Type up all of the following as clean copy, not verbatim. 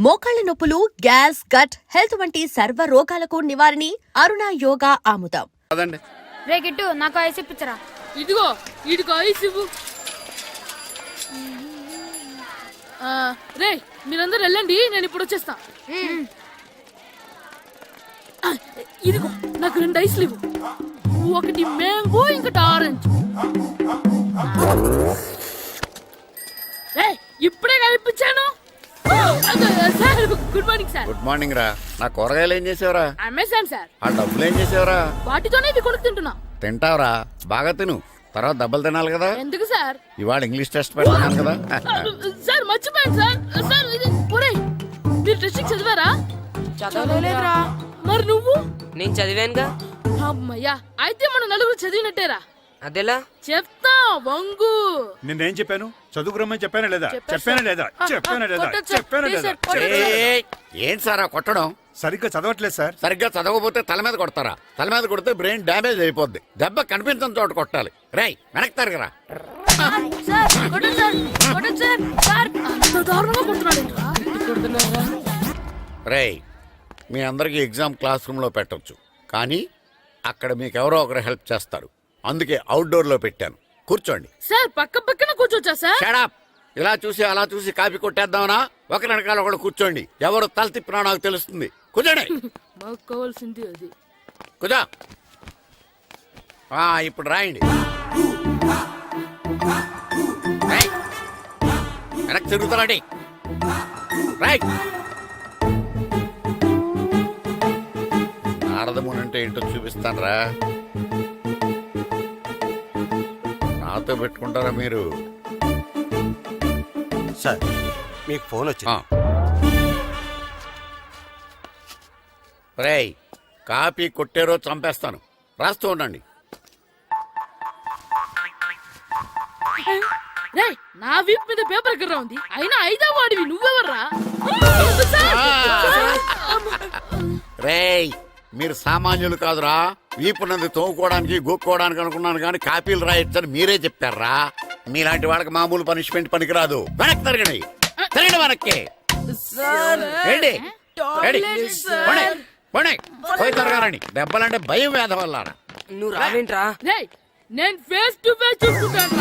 మోకాళ్ల నొప్పులు, gas, gut health వంటి సర్వ రోగాలకు నివారణి అరుణ యోగా ఆముదం. రే గిట్టు నాకు ఐస్ ఇప్పించరా. ఇదిగో ఇదిగో ఐస్ ఇవ్వు. రే మీరందరూ వెళ్ళండి, నేను ఇప్పుడు వచ్చేస్తా. ఇదిగో నాకు 2 ఐస్లు ఇవ్వు. ఒకటి మ్యాంగో, ఇంకటి ఆరెంజ్. ఇప్పుడే కనిపించాను. Sir good morning sir. Good morning రా. నా కూరగాయలు ఏం చేసేవరా? Amazon sir. ఆ డబ్బులు ఏం చేసేవరా? వాటితోనే ఇది కొనుక్కు తింటున్నా. తింటావరా? బాగా తిను, తర్వాత దెబ్బలు తినాలి కదా. ఎందుకు సార్? ఇవాళ ఇంగ్లీష్ టెస్ట్ పెడతాను కదా. సార్ మర్చిపోయాను సార్. సార్ ఇది మీరు టెస్టింగ్ చదివారా? చదవలేదురా. మరి నువ్వు? నేను చదివానుగా. అమ్మయ్యా, అయితే మనం నలుగురు చదివినట్టేరా. అదెలా? చెప్తా వంగు. నిన్నేం చెప్పాను? చదువుకురమ్మని చెప్పానా లేదా? చెప్పానా లేదా? ఏం సారా కొట్టడం? సరిగ్గా చదవట్లేదు సార్. సరిగ్గా చదవకపోతే తల మీద కొడతారా? తల మీద కొడితే బ్రెయిన్ డ్యామేజ్ అయిపోద్ది. దెబ్బ కనిపించని చోట కొట్టాలి. రై వెనక్కి తరగరా. రై మీ అందరికి ఎగ్జామ్ క్లాస్ రూమ్ లో పెట్టొచ్చు, కానీ అక్కడ మీకు ఎవరో ఒకరు హెల్ప్ చేస్తారు. అందుకే అవుట్డోర్ లో పెట్టాను. కూర్చోండి. సార్ పక్క పక్కన కూర్చోచ్చా సార్? Shut up. ఇలా చూసి అలా చూసి కాపీ కొట్టేద్దామనా? ఒకరి వెనకాల ఒకడు కూర్చోండి. ఎవరు తల తిప్పినా నాకు తెలుస్తుంది. కూర్చోండి. మాకు కావాల్సింది అది. కూర్చో. ఇప్పుడు రాయండి. వెనక్కి తిరుగుతారండి. రైట్. నారదమునంటే ఏంటో చూపిస్తాను రా. నాతో పెట్టుకుంటారా మీరు? సార్ మీకు ఫోన్ వచ్చింది. రేయ్ కాపీ కొట్టారో చంపేస్తాను. రాస్తూ ఉండండి. నా వీపు మీద పేపర్ కర్ర ఉంది, అయినా 5వ వాడివి నువ్వెవర్రా? రేయ్ మీరు సామాన్యులు కాదురా. వీపునంది తోముకోవడానికి గోక్కోవడానికి అనుకున్నాను, కానీ కాపీలు రాయొచ్చని మీరే చెప్పారా. మీలాంటి వాళ్ళకి మామూలు పనిష్మెంట్ పనికిరాదు. వెనక్కి తిరగండి. తిరగండి వెనక్కి. పోయి తిరగారండి. దెబ్బలంటే భయం వేద వల్ల. నువ్వు రావేంట్రా? నేను ఫేస్ టు ఫేస్ చూసుకుంటాను.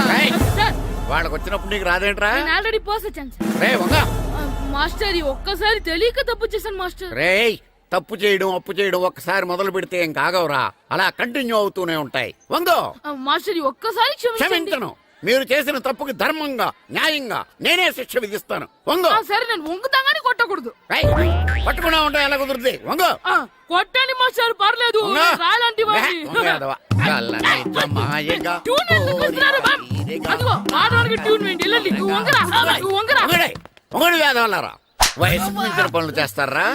వాళ్ళకి వచ్చినప్పుడు నీకు రాదేంట్రా? ఆల్రెడీ పోస్ వచ్చాను రే వంగ. మాస్టర్ ఒక్కసారి తెలియక తప్పు చేశాను మాస్టర్. రేయ్ తప్పు చేయడం అప్పు చేయడం ఒక్కసారి మొదలు పెడితే ఏం కాగవరా. అలా కంటిన్యూ అవుతూనే ఉంటాయి. వందో మాస్టర్ ఒక్కసారి క్షమించను. మీరు చేసిన తప్పుకి ధర్మంగా న్యాయంగా నేనే శిక్ష విధిస్తాను. వంగో. సరే నేను వంగుతాగాని కొట్టకూడదు. పట్టుకున్నా ఉంటా ఎలా కుదురుతుంది. వంగో. కొట్టండి మాస్టర్ పర్లేదు. రాలంటి వంగడి వేదవల్లారా. వయసు మించిన పనులు చేస్తారా?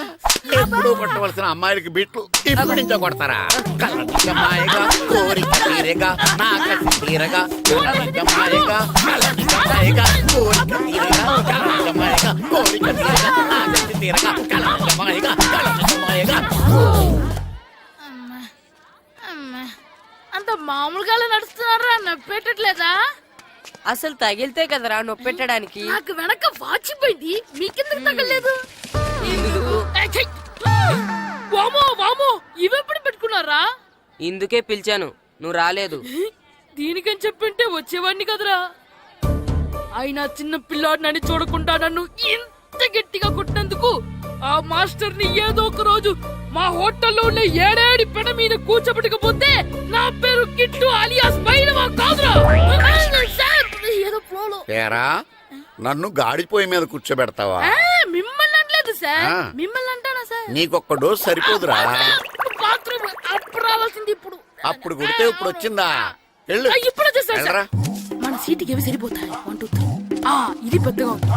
ఎప్పుడు కొట్టవలసిన అమ్మాయిలకి బిట్లు ఇప్పుడు నుంచో కొడతారా? కలనిజమాయగా కోరిక తీరగా నాకసి తీరగా కలనిజమాయగా కలనిజమాయగా కోరిక తీరగా కలనిజమాయగా కోరిక తీరగా నాకసి తీరగా కలనిజమాయగా కలనిజమాయగా. అంత మామూలుగా నడుస్తున్నారా? నొప్పెట్టట్లేదా? అసలు తగిలితే కదరా నొప్పెట్టడానికి. నాకు వెనక వాచిపోయింది, మీకెందుకు తగలేదు? వామో వామో ఇవెప్పుడు పెట్టుకున్నారా? ఇందుకే పిలిచాను, నువ్వు రాలేదు. దీనికని చెప్పింటే వచ్చేవాడిని కదరా. అయినా చిన్న పిల్లాడు నన్ను చూడకుండా నన్ను ఇంత గట్టిగా కొట్టినందుకు ఆ మాస్టర్ ని ఏదో ఒక రోజు మా హోటల్లో ఉన్న 7 పెడ మీద కూర్చోబెట్టకపోతే నా పేరు కిట్టు అలియాస్ బైరవా కాదురా. ఏదో ఫ్లోలో నన్ను గాడిపోయి మీద కూర్చోబెడతావా? మిమ్మల్ని అనలేదు సార్, మిమ్మల్ని అంటానా సార్? నీకొక్క డోస్ సరిపోదురా. బాత్రూమ్ అప్పుడు రావాల్సింది ఇప్పుడు. అప్పుడు కొడితే ఇప్పుడు వచ్చిందా? ఇప్పుడు వచ్చేసా. మన సీటుకి ఏవి సరిపోతాయి? 1 2 3. ఇది పెద్దగా ఉంది.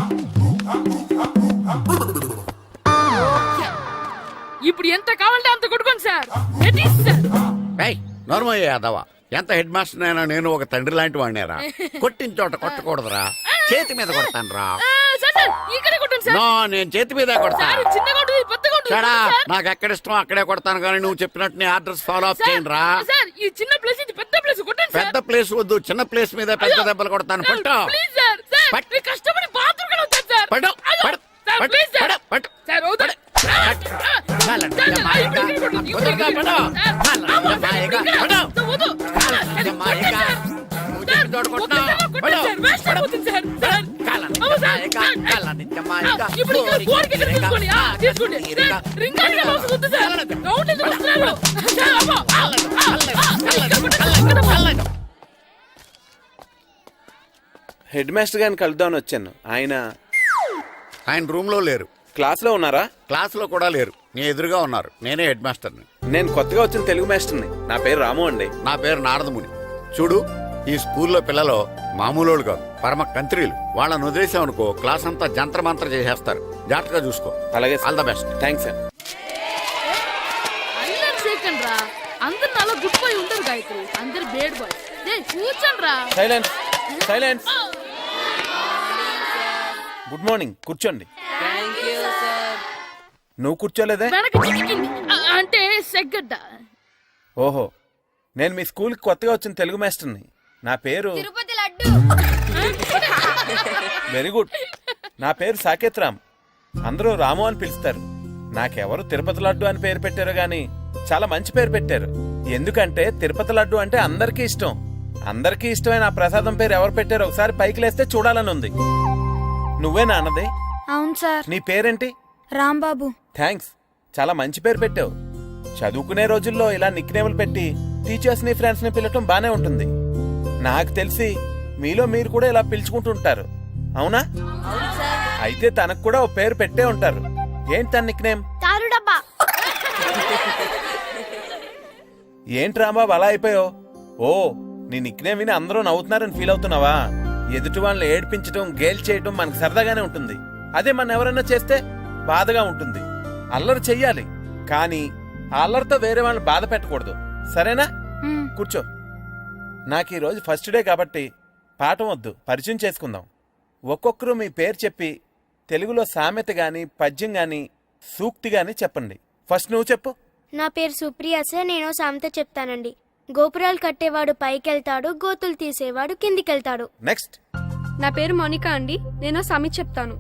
ఇప్పుడు ఎంత కావాలంటే అంత కొట్టుకోండి సార్. నోర్మయ్య యాదవ, ఎంత హెడ్ మాస్టర్ అయినా నేను ఒక తండ్రి లాంటి వాడినేరా. కొట్టిన చోట కొట్టకూడదురా, చేతి మీద కొడతాను రా. నేను చేతి మీద కొడతా. నాకు ఎక్కడ ఇష్టం అక్కడే కొడతాను, కానీ నువ్వు చెప్పినట్టు నీ ఆర్డర్స్ ఫాలో అప్ చేయండి రా. పెద్ద ప్లేస్ వద్దు, చిన్న ప్లేస్ మీద పెద్ద దెబ్బలు కొడతాను. పట్టు. సార్, పట్టు, ప్లీజ్ సార్. పట్టు, పట్టు. సార్, వద్దు. కాళ్ళ సార్, మాయగా, ఇప్పుడు ఇక్కడ కుదరగా ఇక్కడ పడు. సార్, కాళ్ళ అమ్మో, మాయగా, సార్, పడు. వద్దు. కాళ్ళ సార్, మాయగా, సార్, నువ్వు సార్, చెప్పి తోడుకుంటున్నావు. ఒక్కసారి పడు, సార్, వేస్ట్ పడు. అయిపోతుంది సార్, సార్. కాళ్ళ అమ్మో, సార్, మాయగా, సార్. కాళ్ళ మాయగా, ఇప్పుడు ఇక్కడ కోరిక కోరిక ఇక్కడ తీరగా, తీసుకోండి. నా తీసుకోండి. కసి తీరగా. సార్, రింగ్ ఆడిగా వస్తుంది సార్. రౌండ్ ఎందుకు వస్తున్నారు? సార్, అమ్మో. హెడ్ మాస్టర్ గారిని కలుద్దామని వచ్చాను. ఆయన ఆయన రూమ్ లో లేరు, క్లాస్లో ఉన్నారా? క్లాస్ లో కూడా లేరు, నీ ఎదురుగా ఉన్నారు. నేనే హెడ్ మాస్టర్ని. నేను కొత్తగా వచ్చిన తెలుగు మాస్టర్ని. నా పేరు రాము అండి. నా పేరు నారదముని. చూడు, ఈ స్కూల్లో పిల్లలు మామూలు కాదు, పరమ కంత్రీలు. వాళ్ళని వదిలేసామనుకో క్లాస్ అంతా జంత్రమంత్ర చేసేస్తారు. జాగ్రత్తగా చూసుకో. అలాగే all the best. Thanks sir. అందరు సేకండి రా. అందరు అలా గుడ్ బాయ్ ఉండరు గాయత్రి, అందరు బేడ్ బాయ్. కూర్చోండి రా. Silence, silence. Good morning. కూర్చోండి. Thank you sir. నువ్వు కూర్చోలేదే? వెనక చిక్కింది. అంటే సెగ్గడ్డ. ఓహో, నేను మీ స్కూల్కి కొత్తగా వచ్చిన తెలుగు మాస్టర్ని. నా పేరు తిరుపతి లడ్డు. Very good. నా పేరు సాకేత్ రామ్. అందరూ రాము అని పిలుస్తారు. నాకెవరు తిరుపతి లడ్డు అని పేరు పెట్టారో గాని చాలా మంచి పేరు పెట్టారు. ఎందుకంటే తిరుపతి లడ్డు అంటే అందరికీ ఇష్టం. అందరికీ ఇష్టమైన ఆ ప్రసాదం పేరు ఎవరు పెట్టారో ఒకసారి పైకి లేస్తే చూడాలని ఉంది. నువ్వేనా అన్నది? అవును సార్. నీ పేరేంటి? రాంబాబు. థ్యాంక్స్, చాలా మంచి పేరు పెట్టావు. చదువుకునే రోజుల్లో ఇలా నిక్నేములు పెట్టి టీచర్స్ ని ఫ్రెండ్స్ ని పిలవటం బానే ఉంటుంది. నాకు తెలిసి మీలో మీరు కూడా ఇలా పిలుచుకుంటుంటారు, అవునా? అయితే తనకు కూడా ఓ పేరు పెట్టే ఉంటారు. ఏంటి తన నిక్నేమ్? తారు డబ్బా. ఏంటి రాంబాబు అలా అయిపోయావు? ఓ, నీ నిక్నేమ్ విని అందరూ నవ్వుతున్నారని ఫీల్ అవుతున్నావా? ఎదుటి వాళ్ళని ఏడ్పించడం, గేల్ చేయడం మనకు సరదాగానే ఉంటుంది. అదే మన ఎవరన్నా చేస్తే బాధగా ఉంటుంది. అల్లరి చెయ్యాలి, కానీ ఆ అల్లరితో వేరే వాళ్ళని బాధ పెట్టకూడదు, సరేనా? కూర్చో. నాకు ఈరోజు ఫస్ట్ డే కాబట్టి పాఠం వద్దు, పరిచయం చేసుకుందాం. ఒక్కొక్కరు మీ పేరు చెప్పి తెలుగులో సామెత గాని, పద్యం గాని, సూక్తి గాని చెప్పండి. ఫస్ట్ నువ్వు చెప్పు. నా పేరు సుప్రియ సార్. నేను సామెత చెప్తానండి. గోపురాలు కట్టేవాడు పైకెళ్తాడు, గోతులు తీసేవాడు కిందికెళ్తాడు. నెక్స్ట్. నా పేరు మోనికా అండి. నేను సామెత చెప్తాను.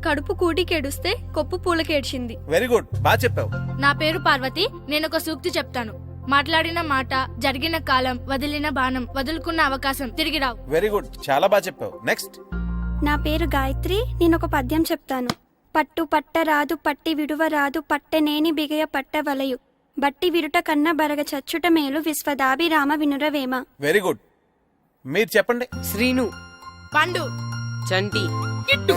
కడుపు కూటికేడుస్తే కొప్పు పూలకేడ్చింది. వెరీ గుడ్, బాగా చెప్పావు. నా పేరు పార్వతి. నేను ఒక సూక్తి చెప్తాను. మాట్లాడిన మాట, జరిగిన కాలం, వదిలిన బాణం, వదులుకున్న అవకాశం తిరిగి రావు. వెరీ గుడ్, చాలా బాగా చెప్పావు. నెక్స్ట్. నా పేరు గాయత్రి. నేను ఒక పద్యం చెప్తాను. పట్టు పట్టరాదు, పట్టి విడువరాదు, పట్టెనేని బిగయ పట్టవలయు, బట్టి విరుట కన్నా బరగ చచ్చుట మేలు, విశ్వదాభిరామ వినురవేమ. Very good. మీరు చెప్పండి. శ్రీను. పండు. చంటి. కిట్టు.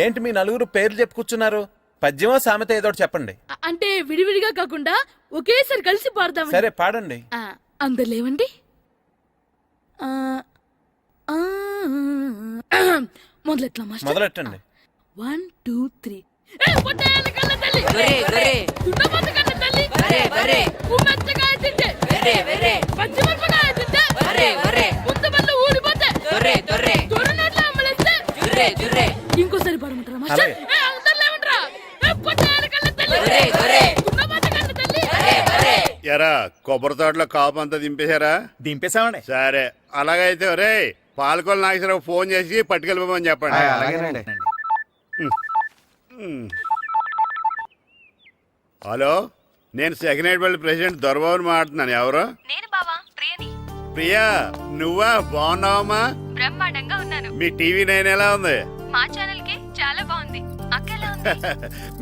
ఏంటి మీ నలుగురు పేర్లు చెప్పుకూర్చున్నారు? పద్యమో సామెత ఏదో ఒకటి చెప్పండి. అంటే విడివిడిగా కాకుండా ఒకేసారి కలిసి పాడతాం. సరే, పాడండి. అందరు లేవండి. మొదలెట్లా మాస్టర్? మొదలెట్టండి. 1 2 3. పొట్టేళ్ళ కళ్ళ తల్లి, గొర్రె, గొర్రె. దున్నపోత కళ్ళ తల్లి, గొర్రె, గొర్రె. ఉమ్మెత్తకాయ తింటే, వెర్రే, వెర్రే. పచ్చిమిరపకాయ తింటే, వెర్రే, వెర్రే. ముద్దబళ్ళు ఊడిపోతే, దొర్రే, దొర్రే. దొరనోట్లో అమ్మలేస్తే. జుర్రే, జుర్రే. ఇంకోసారి పాడమంటారా మాస్టర్? అలాగే. అందరు లేవండ్రా. పొట్టేళ్ళ కళ్ళ తల్లి, గొర్రె, గొర్రె. దున్నపోత కళ్ళ తల్లి. వెర్రే, వెర్రే. ఎరా కొబ్బరి తోటలో కాపు అంతా దింపేశారా? దింపేశామండి. సరే, అలాగైతే ఒరే పాలకొల్లు నాగేశ్వరరావు ఫోన్ చేసి పట్టుకెళ్ళిపోమని చెప్పండి. అలాగేనండి. హలో, నేను సెకండ్ హెడ్ బల్లి ప్రెసిడెంట్ దొరబాబుని మాట్లాడుతున్నాను. ఎవరు? నేను బావా ప్రియని. ప్రియా, నువ్వా? బాగున్నావమ్మా? బ్రహ్మాండంగా ఉన్నాను. మీ టీవీ 9 ఎలా ఉంది? మా ఛానల్ కి చాలా బాగుంది. అక్క ఎలా ఉంది?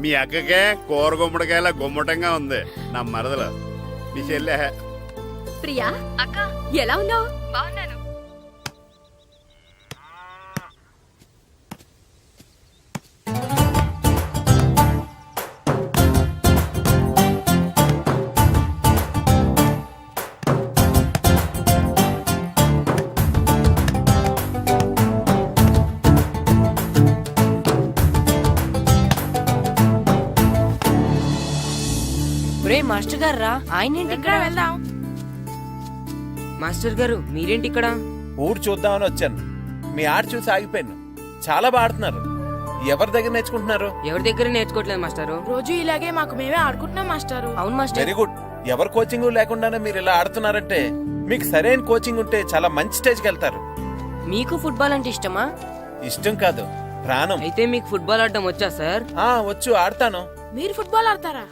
మీ అక్కకే కూర గుమ్మడికాయలా గుమ్మటంగా ఉంది. నా మరదలు మీ చెల్లె. ప్రియా అక్క ఎలా ఉన్నావు? బాగున్నాను. ఒరే మాస్టర్ గారు రా. ఆయనేంటి ఇక్కడ? వెళ్దాం. మాస్టర్ గారు మీరేంటి ఇక్కడ? ఊరు చూద్దామని వచ్చాను. మీ ఆట చూసి ఆగిపోయాను. చాలా బాగా ఆడుతున్నారు. ఎవరి దగ్గర నేర్చుకుంటున్నారు? ఎవరి దగ్గర నేర్చుకోవట్లేదు మాస్టారు. రోజు ఇలాగే మాకు మేమే ఆడుకుంటున్నాం మాస్టారు. అవును మాస్టర్. Very good. ఎవరు కోచింగ్ లేకుండానే మీరు ఇలా ఆడుతున్నారంటే మీకు సరైన కోచింగ్ ఉంటే చాలా మంచి స్టేజ్కి వెళ్తారు. మీకు ఫుట్బాల్ అంటే ఇష్టమా? ఇష్టం కాదు, ప్రాణం. అయితే మీకు ఫుట్బాల్ ఆడడం వచ్చా సార్? వచ్చు, ఆడతాను. మీరు ఫుట్బాల్ ఆడతారా?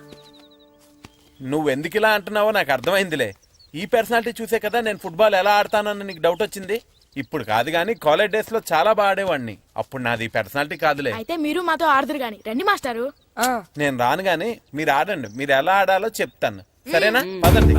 నువ్వెందుకు ఇలా అంటున్నావో నాకు అర్థమైందిలే. ఈ పర్సనాలిటీ చూసే కదా నేను ఫుట్బాల్ ఎలా ఆడతానని నీకు డౌట్ వచ్చింది. ఇప్పుడు కాదు గానీ కాలేజ్ డేస్ లో చాలా బాగా ఆడేవాడిని. అప్పుడు నాది పర్సనాలిటీ కాదులే. అయితే మీరు మాతో ఆడదురు గాని రండి మాస్టారు. నేను రాను గానీ మీరు ఆడండి. మీరు ఎలా ఆడాలో చెప్తాను, సరేనా? పదండి.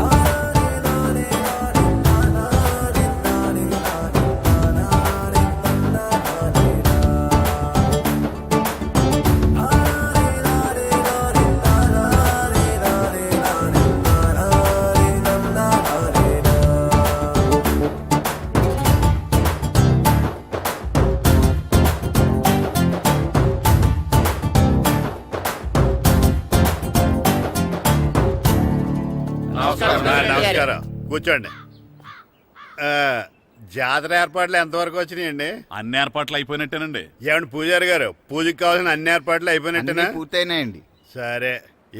నమస్కారం, కూర్చోండి. జాతర ఏర్పాట్లు ఎంతవరకు వచ్చినాయండి? అన్ని ఏర్పాట్లు అయిపోయినట్టేనండి. ఏమండి పూజారి గారు, పూజకి కావాల్సిన అన్ని ఏర్పాట్లు అయిపోయినట్టేనా? పూర్తయినాయండి. సరే.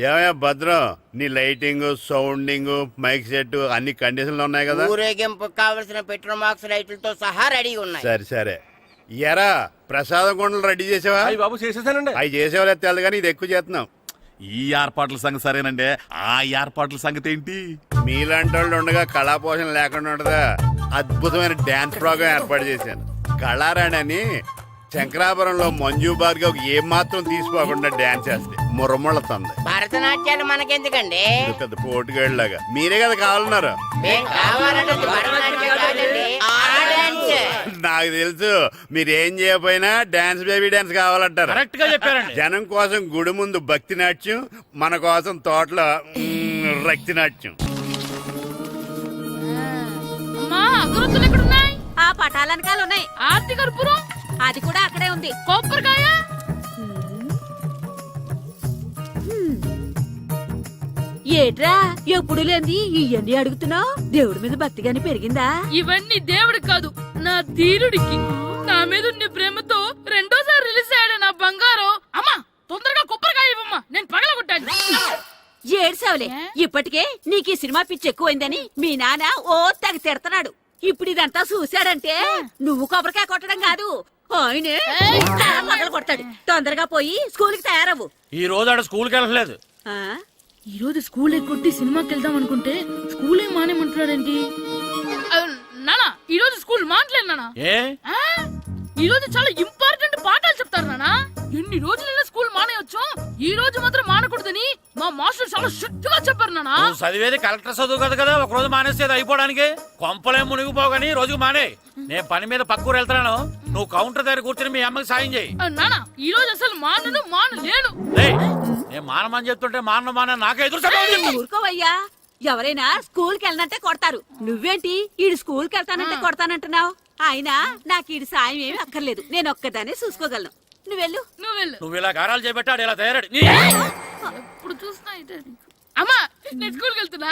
ఏమయ్యా భద్రం, నీ లైటింగ్, సౌండింగ్, మైక్ సెట్ అన్ని కండిషన్లు ఉన్నాయి కదా? ఊరేగింపు కావలసిన పెట్రోల్ మార్క్స్ లైట్లతో సహా రెడీ ఉన్నాయి. సరే. ఎరా ప్రసాదం కొండలు రెడీ చేసావా? బాబు చేసేసానండి. అవి చేసేవాళ్ళు తెలదు కానీ ఇది ఎక్కువ చేస్తున్నాం. ఈ ఏర్పాట్ల సంగతి సరేనండి, ఆ ఏర్పాట్ల సంగతి ఏంటి? మీలాంటి వాళ్ళు ఉండగా కళాపోషణ లేకుండా ఉండదా? అద్భుతమైన డాన్స్ ప్రోగ్రాం ఏర్పాటు చేశాను. కళారాణి అని శంకరాపురంలో మంజు భార్గవ్ ఏం మాత్రం తీసుకోకుండా డాన్స్ చేస్తే మురముళ్ళతుంది. భరతనాట్యాలు మనకెందుకండి? పెద్ద పోటుగాళ్ళలాగా మీరే కదా కావాలన్నారు. నాకు తెలుసు మీరేం చేయకపోయినా డాన్స్ బేబీ డాన్స్ కావాలంటారు. కరెక్ట్ గా చెప్పారండి. జనం కోసం గుడి ముందు భక్తి నాట్యం, మన కోసం తోటలో రక్తి నాట్యం. అమ్మా అగరొత్తులు ఎక్కడున్నాయి? ఆ పటాలనకాలు ఉన్నాయి. ఆర్తి కర్పూరం అది కూడా అక్కడే ఉంది. కొబ్బరికాయ ఏట్రా ఎప్పుడు లేని ఇవన్నీ అడుగుతున్నావు? దేవుడి మీద భక్తి గాని పెరిగిందా? ఇవన్నీ దేవుడికి కాదు, నా ధీరుడికి. నా మీద ఉన్న ప్రేమతో రెండోసారి రిలీజ్ అయ్యాడు నా బంగారం. అమ్మా తొందరగా కొబ్బరికాయ ఇవ్వమ్మా, నేను పగలగొట్టాను. ఏడ్సావులే, ఇప్పటికే నీకు ఈ సినిమా పిచ్చి ఎక్కువైందని మీ నాన్న ఓ తెగ తిడతాడు. ఇప్పుడు ఇదంతా చూశాడంటే నువ్వు కొబ్బరికాయ కొట్టడం కాదు, ఆయనే పగల కొడతాడు. తొందరగా పోయి స్కూల్ కి తయారవు. ఈ రోజు ఆడ స్కూల్కి వెళ్ళలేదు. ఈ రోజు స్కూల్ ఎక్కొట్టి సినిమాకి వెళ్దాం అనుకుంటే స్కూల్ ఏం మానేమంటున్నాడేంటి? నానా ఈ రోజు స్కూల్ మానట్లేదు నానా. ఏ ఈ రోజు చాలా ఇంపార్టెంట్ పాఠాలు చెప్తారు నానా. ఎన్ని రోజులైనా స్కూల్ మానేయొచ్చు, ఈ రోజు మాత్రం మానకూడదని మా మాస్టర్ చాలా స్ట్రిక్ట్ గా చెప్పారు నానా. నువ్వు చదివేది కలెక్టర్ చదువు కదా కదా, ఒక రోజు మానేసేది అయిపోవడానికి. కొంపలే మునిగిపోగాని రోజుకు మానే. నేను పని మీద పక్కూరు వెళ్తాను, నువ్వు కౌంటర్ దగ్గర కూర్చొని మీ అమ్మకి సాయం చేయి. నానా ఈ రోజు అసలు మానలేను. నేను మానమని చెప్తుంటే మాన నాకే ఎదురు ఊరుకోవయ్యా, ఎవరైనా స్కూల్ కి వెళ్ళనంటే కొడతారు. నువ్వేంటి ఈడు స్కూల్ కి వెళ్తానంటే కొడతానంటున్నావు? అయినా నాకు ఈడు సాయం ఏమి అక్కర్లేదు, నేను ఒక్కదానే చూసుకోగలను. నువ్వెళ్ళు. నువ్వు ఇలా గారాలు చేపెట్టాడు ఇలా తయారాడు. ఇప్పుడు చూస్తున్నా అమ్మా, నేను స్కూల్కి వెళ్తున్నా.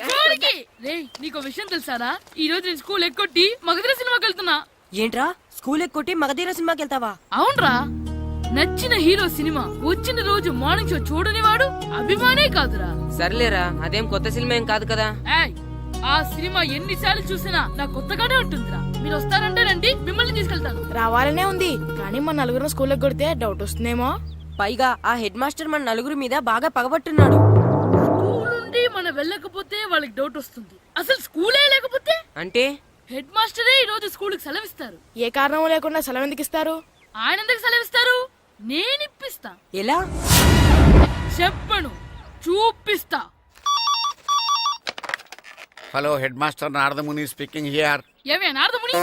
స్కూల్కి రేయ్, నీకు విషయం తెలుసారా? ఈ రోజు నేను స్కూల్ ఎక్కొట్టి మగధీర సినిమాకి వెళ్తున్నా. ఏంట్రా స్కూల్ ఎక్కొట్టి మగధీర సినిమాకి వెళ్తావా? అవునరా, నచ్చిన హీరో సినిమా వచ్చిన రోజు మార్నింగ్ షో చూడని వాడు అభిమానే కాదురా. సర్లేరా, అదేం కొత్త సినిమా ఏం కాదు కదా. ఏయ్, ఆ సినిమా ఎన్నిసార్లు చూసినా నాకు కొత్తగానే ఉంటుందిరా. మీరు వస్తారంటే రండి, మిమ్మల్ని తీసుకెళ్తాను. రావాలనే ఉంది, కానీ మన నలుగురు స్కూల్ కొడితే డౌట్ వస్తుందేమో. పైగా ఆ హెడ్ మాస్టర్ మన నలుగురి మీద బాగా పగబట్టున్నాడు. స్కూల్ నుండి మనం వెళ్ళకపోతే వాళ్ళకి డౌట్ వస్తుంది. అసలు స్కూలే లేకపోతే అంటే హెడ్ మాస్టరే ఈ రోజు స్కూల్కి సెలవిస్తారు. ఏ కారణం లేకుండా సెలవు ఎందుకు ఇస్తారు? ఆయన ఎందుకు సెలవిస్తారు? నేను ఇప్పిస్తా. ఎలా చెప్పను, చూపిస్తా. Hello, head master Naradamuni speaking here. ఏమే నారదముని,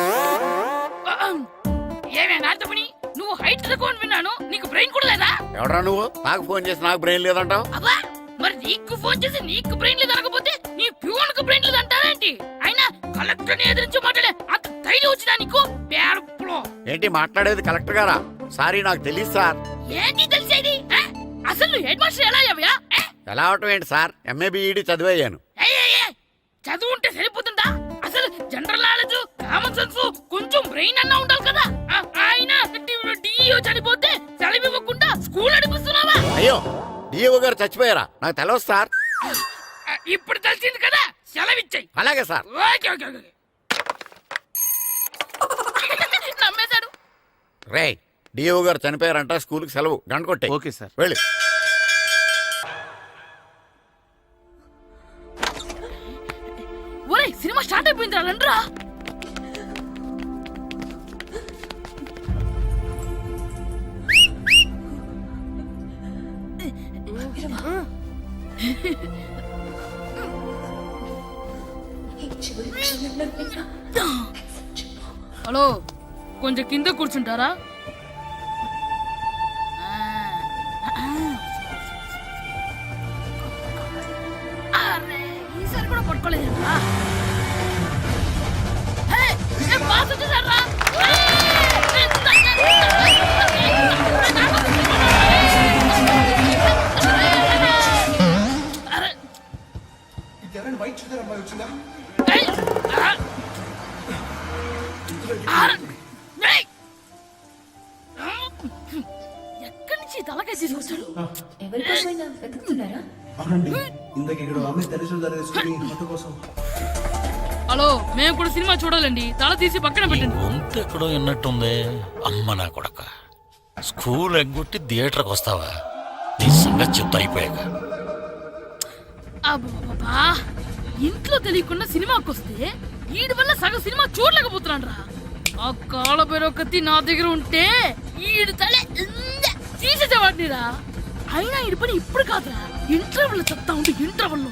నువ్వు హైట్ తక్కువ విన్నాను, నీకు బ్రెయిన్ కూడా లేదా? ఎవడ్రా నువ్వు? నాకు ఫోన్ చేసి నాకు బ్రెయిన్ లేదంటావు? అబ్బా, మరి నీకు ఫోన్ చేసి నీకు బ్రెయిన్ లేదు అనకపోతే నీ ప్యూన్ కు బ్రెయిన్ లేదు అంటారేంటి? అయినా కలెక్టర్ ని ఎదిరించి మాట్లాడే అంత ధైర్యం వచ్చినా నీకు? ఏంటి మాట్లాడేది కలెక్టర్ గారా? సారీ, నాకు తెలియదు సార్. ఏంటి తెలిసేది? అసలు నువ్వు హెడ్ మాస్టర్ ఎలా అయ్యావా? ఎలా అవటం ఏంటి సార్, ఎంఏ బిఈడి చదివయ్యాను. చదువు ఉంటే సరిపోతుందా? అసలు జనరల్ నాలెడ్జ్, కామన్ సెన్స్, కొంచెం బ్రెయిన్ అన్నా ఉండాలి కదా. ఆయన డిఇఓ చనిపోతే సెలవు ఇవ్వకుండా స్కూల్ నడిపిస్తున్నావా? అయ్యో, డిఓ గారు చచ్చిపోయారా? నాకు తెలియదు సార్. ఇప్పుడు తెలిసింది కదా, సెలవు ఇచ్చాయి. అలాగే సార్. నమ్మేశాడు. రే డిఓ గారు చనిపోయారంట, స్కూల్కి సెలవు, గంట కొట్టే. Okay sir. వెళ్ళి. ఒరేయ్ సినిమా స్టార్ట్ అయిపోయింది రండ్రా. హలో కొంచెం కింద కూర్చుంటారా? అరే, ఈసారి కూడా పట్టుకోలేదు. ఎక్కడి నుంచి తలకాయ తీసుకొచ్చాడు? హలో మేము కూడా సినిమా చూడాలండి. తల తీసి పక్కన పెట్టండి. గొంతు ఎక్కడో విన్నట్టుంది. అమ్మ నా కొడక, స్కూల్ ఎగ్గొట్టి థియేటర్కి వస్తావా? నీ సంగతి చెప్తా అయిపోయాక. అబ్బా, ఇంట్లో తెలియకుండా సినిమాకి వస్తే వీడి వల్ల సగం సినిమా చూడలేకపోతున్నాను రా. ఆ కాళ్ళ బెరొకతి నా దగ్గర ఉంటే ఈడు తలే తీసేసేవాడిని రా. అయినా ఈడి పని ఇప్పుడు కాదురా, ఇంటర్వెల్ చెప్తా ఉంటే ఇంటర్వెల్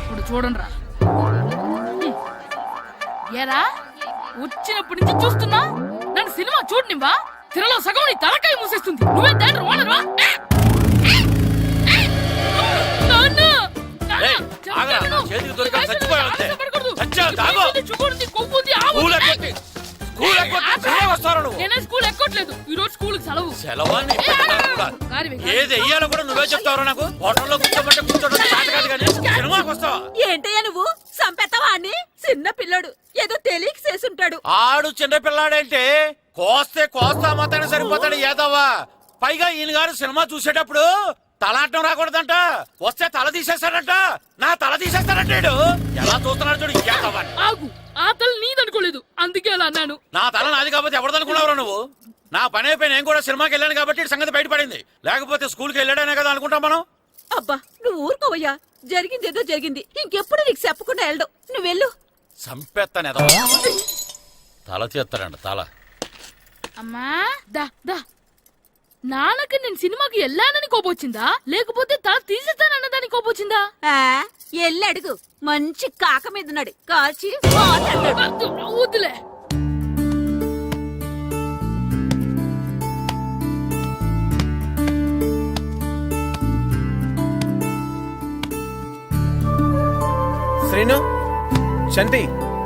ఇప్పుడు చూడండి రా. ఏరా వచ్చినప్పటి నుంచి చూస్తున్నా, నన్ను సినిమా చూడనివ్వా? తిరలో సగం నీ తలకాయ మూసేస్తుంది. నువ్వే థియేటర్ ఓనర్వా? చేతికి దొరికా చచ్చిపోయావు. చచ్చావు, తాగు. నేనే స్కూల్ ఎక్కట్లేదు, ఈ రోజు స్కూల్ సెలవు. సెలవాన్ని ఏది వెయ్యాలో కూడా నువ్వే చెప్తావు. నాకు హోటల్లో కూర్చోబట్టే కూర్చోడం చేత కాదు కానీ సినిమాకి వస్తావా? ఏంటయ్యా నువ్వు సంపెత్తవా అని? చిన్న పిల్లడు ఏదో తెలియక చేసుంటాడు. ఆడు చిన్న పిల్లాడంటే కోస్తే కోస్తా మాత్రమే సరిపోతాడు ఏదవ్వా. పైగా ఈయన గారు సినిమా చూసేటప్పుడు తలాటం రాకూడదంట, వస్తే తల తీసేస్తాడంట. నా తల తీసేస్తాడంటాడు. ఎలా చూస్తున్నాడు చూడు. ఏదవ్వా ఆగు, ఆ తల నీదనుకోలేదు, అందుకే అలా అన్నాను. నా తల నాది కాబట్టి ఎవరిదనుకున్నావురా నువ్వు? నా పని అయిపోయి నేను కూడా సినిమాకి వెళ్ళాను కాబట్టి సంగతి బయటపడింది. లేకపోతే స్కూల్కి వెళ్ళాడనే కదా అనుకుంటాం మనం. అబ్బా నువ్వు ఊరుకోవయ్యా. జరిగిందేదో జరిగింది, ఇంకెప్పుడు నీకు చెప్పకుండా వెళ్ళడు. నువ్వు వెళ్ళు. సంపెత్తనే తల తీస్తాడంట తల. అమ్మా దా దా. నాన్నకి నేను సినిమాకి వెళ్ళానని కోపొచ్చిందా, లేకపోతే తల తీసేస్తానన్నదాని కోపొచ్చిందా? ఎల్లి అడుగు. మంచి కాక మీద ఉన్నాడు, కాల్చి వద్దులే. శ్రీను, శంటి,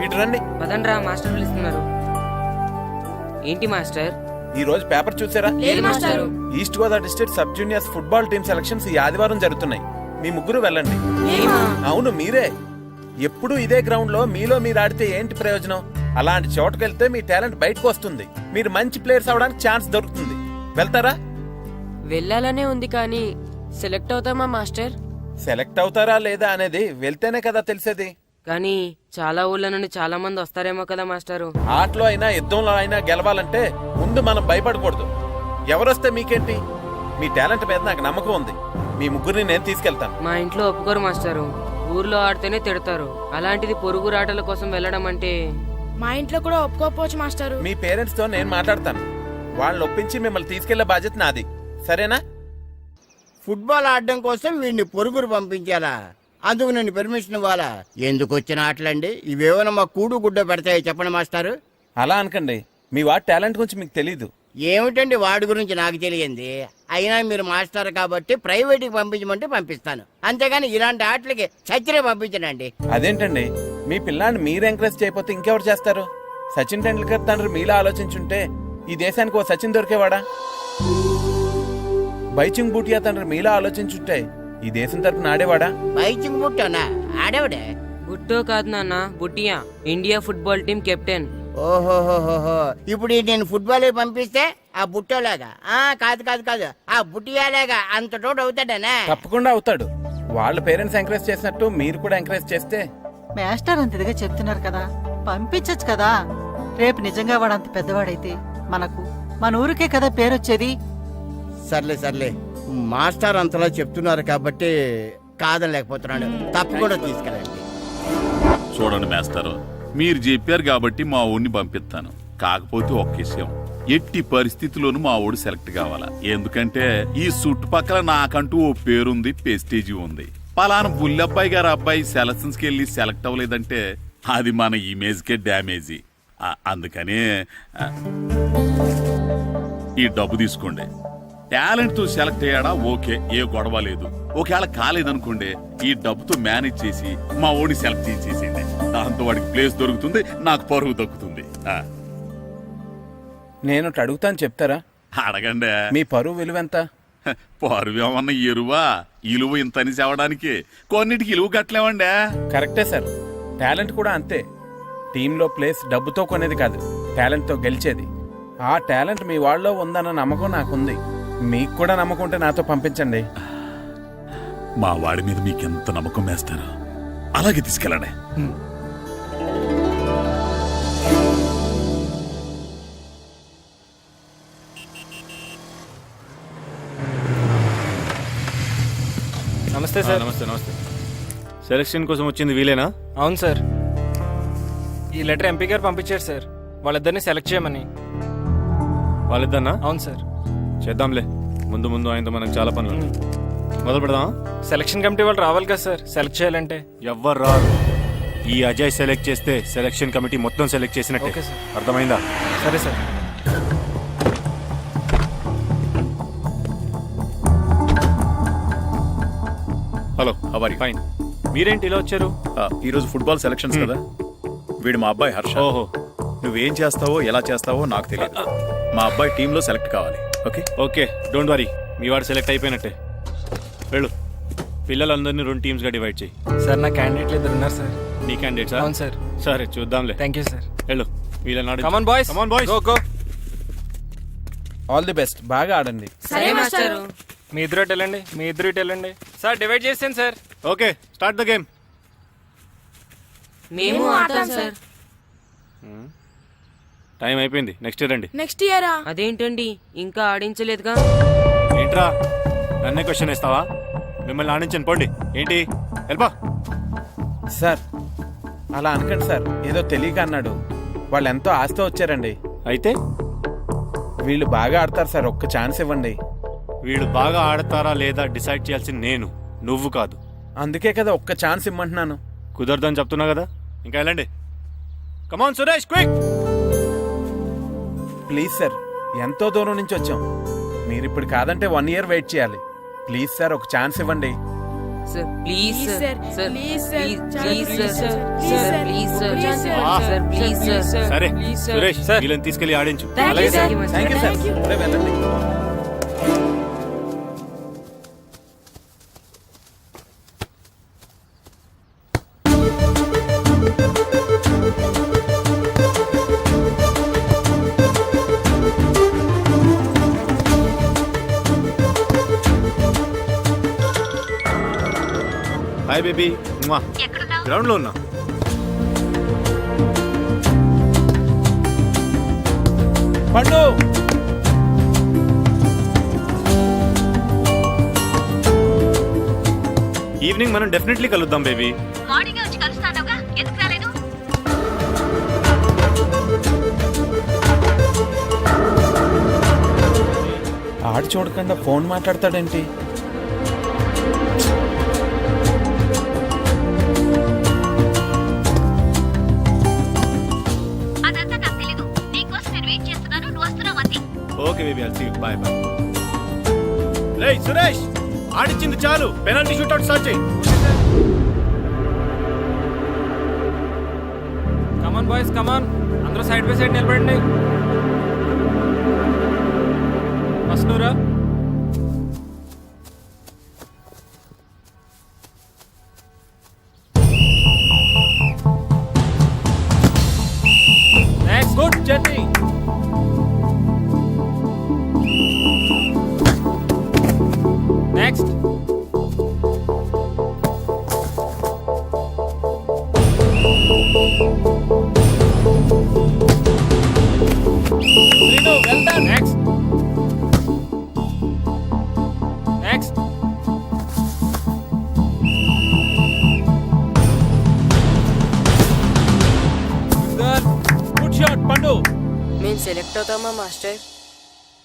ఇటు రండి. పదండ్రా, మాస్టర్ పిలుస్తున్నారు. ఏంటి మాస్టర్? ఈ రోజు పేపర్ చూసారా? లేదు మాస్టారు. East Godavari district sub juniors football team selections ఈ ఆదివారం జరుగుతున్నాయి. మీ ముగ్గురు వెళ్ళండి. అవును మీరే. ఎప్పుడు ఇదే గ్రౌండ్ లో మీలో మీరు ఆడితే ఏంటి ప్రయోజనం? అలాంటి చోటుకు వెళ్తే మీ టాలెంట్ బయటకు వస్తుంది. మీరు మంచి ప్లేయర్స్ అవడానికి ఛాన్స్ దొరుకుతుంది. వెళ్తారా? వెళ్ళాలనే ఉంది కానీ సెలెక్ట్ అవుతామా మాస్టర్? సెలెక్ట్ అవుతారా లేదా అనేది వెళ్తేనే కదా తెలిసేది. కానీ చాలా ఊళ్ళ నుండి చాలా మంది వస్తారేమో కదా మాస్టారు. ఆటలో అయినా యుద్ధంలో అయినా గెలవాలంటే ముందు మనం భయపడకూడదు. ఎవరొస్తే మీకేంటి? మీ టాలెంట్ మీద నాకు నమ్మకం ఉంది. మీ ముగ్గురిని నేను తీసుకెళ్తాను. మా ఇంట్లో ఒప్పుకోరు మాస్టారు. ఊర్లో ఆడితేనే తిడతారు. అలాంటిది పొరుగు ఆటల కోసం వెళ్ళడం అంటే మా ఇంట్లో కూడా ఒప్పుకోకపోవచ్చు మాస్టారు. మీ పేరెంట్స్ తో నేను మాట్లాడతాను. వాళ్ళని ఒప్పించి మిమ్మల్ని తీసుకెళ్లే బాధ్యత నాది. సరేనా? ఫుట్బాల్ ఆడడం కోసం వీడిని పొరుగురు పంపించాలా? అందుకు నేను పర్మిషన్ ఇవ్వాలా? ఎందుకు వచ్చిన ఆటలండి ఇవేమైనా మా కూడు గుడ్డ పెడతాయో చెప్పండి మాస్టారు. అలా అనకండి. మీ వాడి టాలెంట్ గురించి మీకు తెలీదు. ఏమిటండి వాడి గురించి నాకు తెలియంది? అయినా మీరు మాస్టర్ కాబట్టి ప్రైవేట్కి పంపించమంటే పంపిస్తాను, అంతేగాని ఇలాంటి ఆటలకి చచ్చిరే పంపించనండి. అదేంటండి, మీ పిల్లాన్ని మీరు ఎంకరేజ్ చేయకపోతే ఇంకెవరు చేస్తారు? సచిన్ టెండూల్కర్ తండ్రి మీలా ఆలోచించుంటే ఈ దేశానికి ఓ సచిన్ దొరికేవాడా? బైచింగ్ బూటియా తండ్రి మీలా ఆలోచించుంటే ఈ దేశం తరపున ఆడేవాడా? బైచింగ్ బుట్టనా? ఆడేవాడే. బుట్టో కాదు నాన్న, Bhutia. India football team captain. ఓహోహోహో ఇప్పుడు ఈ నేను ఫుట్బాల్ పంపిస్తే ఆ బుట్టోలాగా కాదు కాదు కాదు ఆ బుట్టియాలాగా అంత తోడు అవుతాడనా? తప్పకుండా అవుతాడు. వాళ్ళ పేరెంట్స్ ఎంకరేజ్ చేసినట్టు మీరు కూడా ఎంకరేజ్ చేస్తే. మాస్టర్ అంత ఇదిగా చెప్తున్నారు కదా, పంపించచ్చు కదా. రేపు నిజంగా వాడు అంత పెద్దవాడైతే మనకు మన ఊరికే కదా పేరొచ్చేది. సర్లే సర్లే, మాస్టర్ అంతలా చెప్తున్నారు కాబట్టి కాదనలేకపోతున్నాడు. తప్పకుండా తీసుకెళ్ళండి. చూడండి మేస్తారు, మీరు చెప్పారు కాబట్టి మా ఊడిని పంపిస్తాను. కాకపోతే ఒక్క విషయం, ఎట్టి పరిస్థితుల్లోనూ మా ఊడు సెలెక్ట్ కావాలా. ఎందుకంటే ఈ చుట్టుపక్కల నాకంటూ ఓ పేరుంది, పెస్టేజీ ఉంది. పలానా బుల్లబ్బాయి గారు అబ్బాయి సెలక్షన్స్ కి వెళ్ళి సెలెక్ట్ అవ్వలేదంటే అది మన ఇమేజ్ కే డ్యామేజీ. అందుకనే ఈ డబ్బు తీసుకోండి. టాలెంట్ తో సెలెక్ట్ అయ్యాడా ఓకే, ఏ గొడవ లేదు. ఒకవేళ కాలేదనుకోండి, ఈ డబ్బుతో మేనేజ్ చేసి మా ఓడిని సెలెక్ట్ చేసేసేయండి. దాంతో వాడికి ప్లేస్ దొరుకుతుంది, నాకు పరువు దక్కుతుంది. నేను అడుగుతాను, చెప్తారా? అడగండి. మీ పరువు విలువ ఎంత? పరువు ఏమన్నా ఎరువా? ఇలువ ఇంతని చెప్పడానికి కొన్నిటికి ఇలువ కట్టలేమండి. కరెక్టే సార్, టాలెంట్ కూడా అంతే. టీంలో ప్లేస్ డబ్బుతో కొనేది కాదు, టాలెంట్తో గెలిచేది. ఆ టాలెంట్ మీ వాళ్ళలో ఉందన్న నమ్మకం నాకుంది. మీకు కూడా నమ్మకం ఉంటే నాతో పంపించండి. మా వాడి మీద మీకెంత నమ్మకం వేస్తారో అలాగే తీసుకెళ్ళండి. నమస్తే సార్. నమస్తే నమస్తే. సెలక్షన్ కోసం వచ్చింది వీలేనా? అవును సార్, ఈ లెటర్ ఎంపీ గారు పంపించారు సార్, వాళ్ళిద్దరిని సెలెక్ట్ చేయమని. వాళ్ళిద్దన్నా? అవును సార్. చేద్దాంలే, ముందు ముందు ఆయనతో మనకు చాలా పనులు ఉన్నాయి. మొదలు పెడదాం. సెలక్షన్ కమిటీ వాళ్ళు రావాలి కదా సార్ సెలెక్ట్ చేయాలంటే. ఎవ్వరు రారు. ఈ అజయ్ సెలెక్ట్ చేస్తే సెలక్షన్ కమిటీ మొత్తం సెలెక్ట్ చేసినట్టే. Okay sir. అర్థమైందా? సరే సార్. హలో, హవారి? ఫైన్. మీరేంటి ఇలా వచ్చారు? ఈరోజు ఫుట్బాల్ సెలక్షన్స్ కదా. వీడు మా అబ్బాయి హర్ష. ఓహో. నువ్వేం చేస్తావో ఎలా చేస్తావో నాకు తెలియదు. మా అబ్బాయి టీంలో సెలెక్ట్ కావాలి. Okay okay, don't worry. మీ వాడు సెలెక్ట్ అయిపోయినట్టే. వెళ్ళు. పిల్లలందరినీ 2 టీమ్స్ గా డివైడ్ చేయి. సార్ నా క్యాండిడేట్లు ఇద్దరు ఉన్నారు సార్. నీ క్యాండిడేట్స్? అవును సార్. సరే చూద్దాంలే. Thank you sir. వెళ్ళు. వీళ్ళని కమాన్ boys, come on boys, go go. All the best, బాగా ఆడండి. సరే మాస్టారు. మీ ఇద్దరు ఇటు వెళ్ళండి, మీ ఇద్దరు ఇటు వెళ్ళండి. సార్ డివైడ్ చేసాను sir. Okay, start the game. మేము ఆడతాం సార్. టైం అయిపోయింది, నెక్స్ట్ రండి. నెక్స్ట్ ఇయరా? అదేంటండి ఇంకా ఆడించలేదుగా? ఏంట్రా నన్నే క్వశ్చన్ వేస్తావా? మిమ్మల్ని ఆడించండి, పోండి. ఏంటి వెళ్ళిపో. సార్ అలా అనకండి సార్, ఏదో తెలియక అన్నాడు. వాళ్ళు ఎంతో ఆస్తి వచ్చారండి. అయితే వీళ్ళు బాగా ఆడతారు సార్, ఒక్క ఛాన్స్ ఇవ్వండి. వీళ్ళు బాగా ఆడతారా లేదా డిసైడ్ చేయాల్సింది నేను, నువ్వు కాదు. అందుకే కదా ఒక్క ఛాన్స్ ఇమ్మంటున్నాను. కుదరదని చెప్తున్నా కదా, ఇంకా వెళ్ళండి. Come on Suresh, quick. Please sir, ఎంతో దూరం నుంచి వచ్చాం. మీరు ఇప్పుడు కాదంటే 1 year వెయిట్ చేయాలి. ప్లీజ్ సార్, ఒక ఛాన్స్ ఇవ్వండి. Sir please sir, sir please please sir, sir, sir please sir, sir please sir. సరే సురేష్, వీళ్ళని తీసుకెళ్లి ఆడించు. Thank you sir. Thank you sir. సరే, వెళ్ళండి. Hi baby. గ్రౌండ్ లో ఉన్నా. పండు, ఈవినింగ్ మనం డెఫినెట్లీ కలుద్దాం బేబీ. మార్నింగ్ వచ్చి కలుస్తానుగా, ఎందుకు రాలేదు? ఆడు చూడకుండా ఫోన్ మాట్లాడతాడేంటి? అదంతా నాకు తెలీదు. నీకోసం నేను వెయిట్ చేస్తున్నాను, నువ్వు వస్తున్నావు అంతే. Okay baby, I'll see you. Bye bye. రేయ్ సురేష్, ఆడించింది చాలు, పెనాల్టీ షూట్అవుట్ స్టార్ట్ చేయి. Come on boys, come on. అందరూ సైడ్ బై సైడ్ నిలబడండి. ఫస్ట్ నువ్వురా. నెక్స్ట్. సెలెక్ట్ అవుతామా మాస్టర్?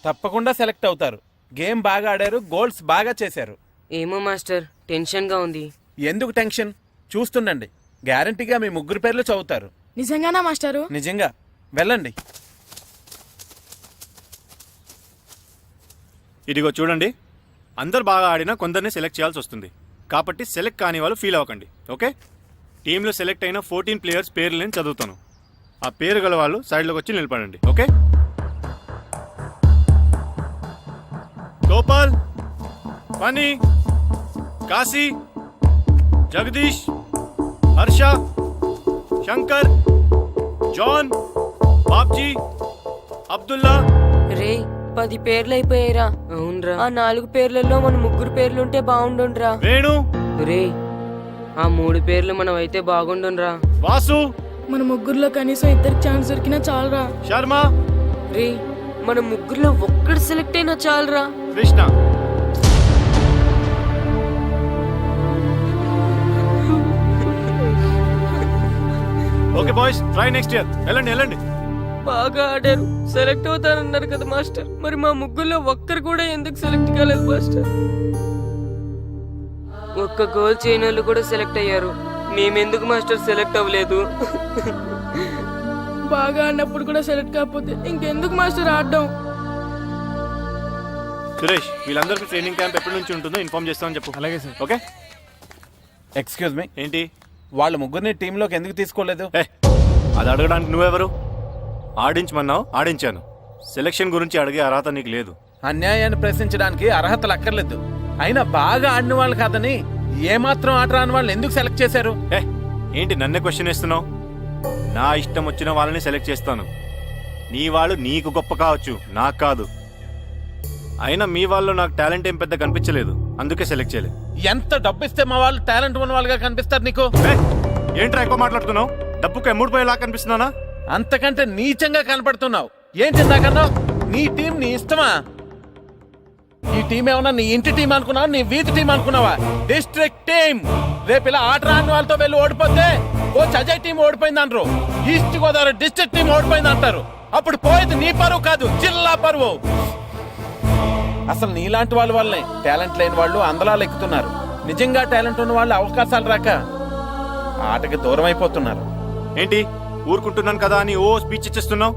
తప్పకుండా సెలెక్ట్ అవుతారు. గేమ్ బాగా ఆడారు, గోల్స్ బాగా చేశారు. ఏమో మాస్టర్, టెన్షన్గా ఉంది. ఎందుకు టెన్షన్? చూస్తుండండి, గ్యారంటీగా మీ ముగ్గురు పేర్లు చదువుతారు. నిజంగానా మాస్టారు? నిజంగా. వెళ్ళండి. ఇదిగో చూడండి, అందరు బాగా ఆడినా కొందరిని సెలెక్ట్ చేయాల్సి వస్తుంది. కాబట్టి సెలెక్ట్ కాని వాళ్ళు ఫీల్ అవ్వకండి, ఓకే? టీంలో సెలెక్ట్ అయిన 14 ప్లేయర్స్ పేర్లు నేను చదువుతాను. ఆ పేరు గల వాళ్ళు సైడ్లోకి వచ్చి నిలబడండి, ఓకే? గోపాల్, ఫనీ, కాశీ, జగదీష్, హర్ష, శంకర్, జాన్, బాబ్జీ, అబ్దుల్లా. రే 10 పేర్లు అయిపోయాయిరా. అవునరా, ఆ 4 పేర్లలో మన ముగ్గురు పేర్లుంటే బాగుండుండ్రా. వేణు, రే ఆ 3 పేర్లు మనం అయితే బాగుండుండ్రా. వాసు, మన ముగ్గురులో కనీసం 2 ఛాన్స్ దొరికినా చాలరా. శర్మ, రే మన ముగ్గురులో ఒక్కడు సెలెక్ట్ అయినా చాలరా. Krishna. Okay boys, try next year. వెళ్ళండి వెళ్ళండి. బాగా ఆడారు, సెలెక్ట్ అవుతారన్నారు కదా మాస్టర్. మరి మా ముగ్గురులో ఒక్కరు కూడా ఎందుకు సెలెక్ట్ కాలేదు మాస్టర్? ఒక్క గోల్ చేయని వాళ్ళు కూడా సెలెక్ట్ అయ్యారు, మేమెందుకు మాస్టర్ సెలెక్ట్ అవ్వలేదు? బాగా ఆడినప్పుడు కూడా సెలెక్ట్ కాకపోతే ఇంకెందుకు మాస్టర్ ఆడడం? సురేష్, వీళ్ళందరికీ ట్రైనింగ్ క్యాంప్ ఎప్పటి నుంచి ఉంటుందో ఇన్ఫార్మ్ చేస్తామని చెప్పు. అలాగే సార్. ఓకే. ఎక్స్క్యూజ్ మీ, ఏంటి? వాళ్ళ ముగ్గురిని టీంలోకి ఎందుకు తీసుకోలేదు? అది అడగడానికి నువ్వెవరు? ఆడించమన్నావు, ఆడించాను. సెలక్షన్ గురించి అడిగే అర్హత నీకు లేదు. అన్యాయాన్ని ప్రశ్నించడానికి అర్హతలు అక్కర్లేదు. అయినా బాగా ఆడిన వాళ్ళు కాదని ఏమాత్రం ఆట రాని వాళ్ళని ఎందుకు సెలెక్ట్ చేశారు? ఏంటి నన్నే క్వశ్చన్ వేస్తున్నావు? నా ఇష్టం వచ్చిన వాళ్ళని సెలెక్ట్ చేస్తాను. నీ వాళ్ళు నీకు గొప్ప కావచ్చు, నాకు కాదు. అయినా మీ వాళ్ళు నాకు టాలెంట్ ఏం పెద్ద కనిపించలేదు, అందుకే సెలెక్ట్ చేయలేదు. ఎంత డబ్బు ఇస్తే మా వాళ్ళు టాలెంట్ ఉన్న వాళ్ళుగా కనిపిస్తారు నీకు? ఏంట్రా ఎక్కువ మాట్లాడుతున్నావు? డబ్బుకు ఎమ్ముడిపోయేలా కనిపిస్తున్నానా? అంతకంటే నీచంగా కనపడుతున్నావు. ఏంటి ఇందాకన్నావు? నీ టీం నీ ఇష్టమా? ఈ టీం ఏమన్నా నీ ఇంటి టీం అనుకున్నావా, నీ వీధి టీం అనుకున్నావా? District team. రేపు ఇలా ఆట రాని వాళ్ళతో వెళ్ళి ఓడిపోతే కోచ్ అజయ్ టీం ఓడిపోయింది అంటారు, ఈస్ట్ గోదావరి డిస్ట్రిక్ట్ టీం ఓడిపోయింది అంటారు. అప్పుడు పోయేది నీ పరువు కాదు, జిల్లా పరువు. అసలు నీలాంటి వాళ్ళ వల్లే టాలెంట్ లేని వాళ్ళు అందలాలు ఎక్కుతున్నారు. నిజంగా టాలెంట్ ఉన్న వాళ్ళు అవకాశాలు రాక ఆటకి దూరం అయిపోతున్నారు. ఏంటి ఊరుకుంటున్నాను కదా అని ఓ స్పీచ్ ఇచ్చేస్తున్నావు?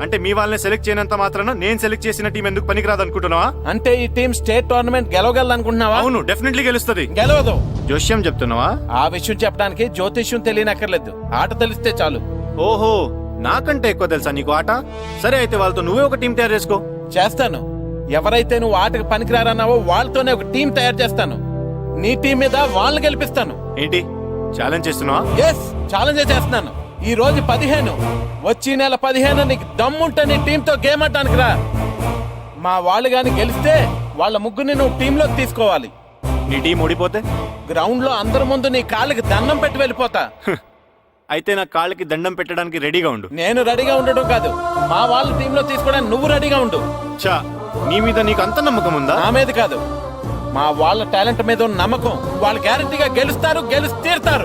అంటే మీ వాళ్ళని సెలెక్ట్ చేయనంత మాత్రాన నేను సెలెక్ట్ చేసిన టీం ఎందుకు పనికిరాదు అనుకుంటున్నావా? అంటే ఈ టీం స్టేట్ టోర్నమెంట్ గెలవగలదు అనుకుంటున్నావా? అవును, డెఫినెట్లీ గెలుస్తుంది. గెలవదు. జోష్యం చెప్తున్నావా? ఆ విషయం చెప్పడానికి జ్యోతిష్యం తెలియనక్కర్లేదు, ఆట తెలిస్తే చాలు. ఓహో, నాకంటే ఎక్కువ తెలుసా నీకు ఆట? సరే అయితే వాళ్ళతో నువ్వే ఒక టీం తయారు చేసుకో. చేస్తాను. ఎవరైతే నువ్వు ఆటకు పనికిరారన్నావో వాళ్ళతోనే ఒక టీం తయారు చేస్తాను. నీ టీం మీద వాళ్ళని గెలిపిస్తాను. ఏంటి ఛాలెంజ్ చేస్తున్నావా? ఎస్, ఛాలెంజ్ చేస్తున్నాను. ఈ రోజు 15, వచ్చే నెల 15 నీకు దమ్ముంటే నీ టీంతో గేమ్ ఆడటానికి రా. మా వాళ్ళు గాని గెలిస్తే వాళ్ళ ముగ్గురిని నువ్వు టీంలోకి తీసుకోవాలి. నీ టీం ఓడిపోతే గ్రౌండ్ లో అందరి ముందు నీ కాళ్ళకి దండం పెట్టి వెళ్ళిపోతా. అయితే నా కాళ్ళకి దండం పెట్టడానికి రెడీగా ఉండు. నేను రెడీగా ఉండడం కాదు, మా వాళ్ళ టీంలో తీసుకోవడానికి నువ్వు రెడీగా ఉండు. చా, నీ మీద నీకు అంత నమ్మకం ఉందా? నా మీద కాదు, మా వాళ్ళ టాలెంట్ మీద ఉన్న నమ్మకం. వాళ్ళు గ్యారంటీగా గెలుస్తారు, గెలిచి తీరుతారు.